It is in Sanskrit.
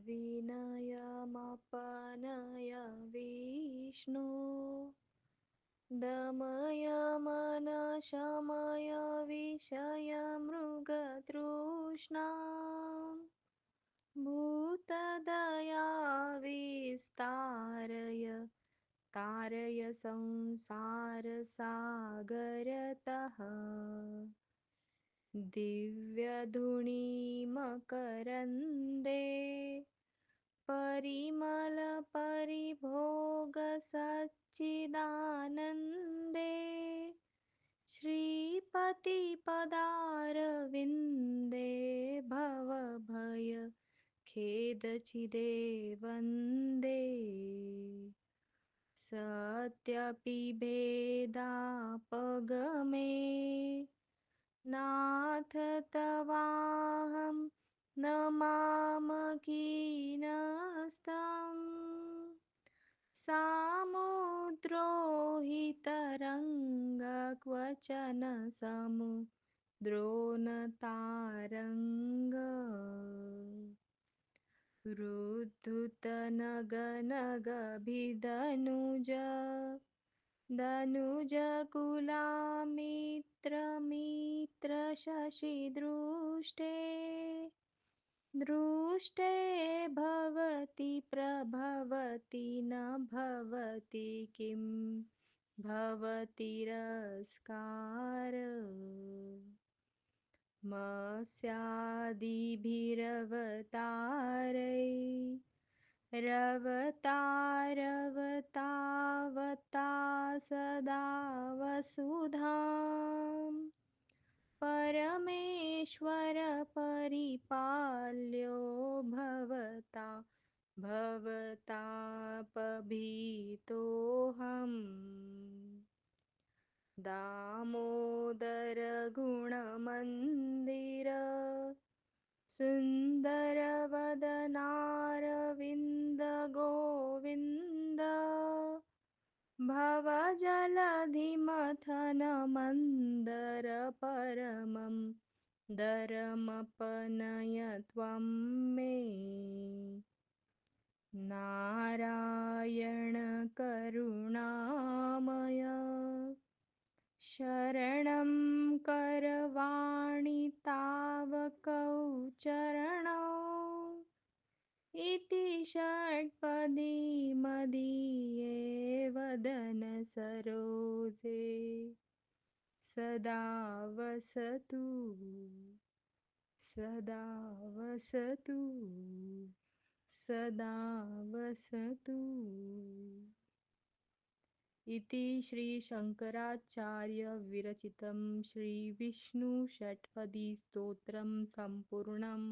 विनयमपनय विष्णु दमय मनशमय विषयमृगतृष्णा भूतदया विस्तारय तारय संसारसागरतः दिव्यधुनीमकरन्दे परिमलपरिभोगसच्चिदानन्दे श्रीपतिपदारविन्दे भवभय खेदचिदे वन्दे सत्यपि भेदापगमे नाथ तवाहं न मामकीनस्तम् सामुद्रो हि तरङ्गक्वचन समुद्रो न तारङ्ग रुद्धुतनगनगभिदनुज दनुजकुलामित्रमित्रशशिदृष्टे दृष्टे भवति प्रभवति न भवति किं भवतिरस्कार मस्यादिभिरवतारै रवतारवतावता सदा वसुधाम् परमेश्वर परिपाल्यो भवता भवतापभीतोऽहम् दामोदर गुणमन्दिर सुन्दरवदनारविन्द गोविन्द भवजलधिमथनमन्दर परमं दरमपनय त्वं मे नारायण करुणामय शरणं करवाणि तावकौ चरणौ इति षट्पदी मदीये वदन सरोजे सदा वसतु सदा वसतु सदा वसतु इति श्री शंकराचार्य विरचितं श्री विष्णु षट्पदी स्तोत्रं संपूर्णम्।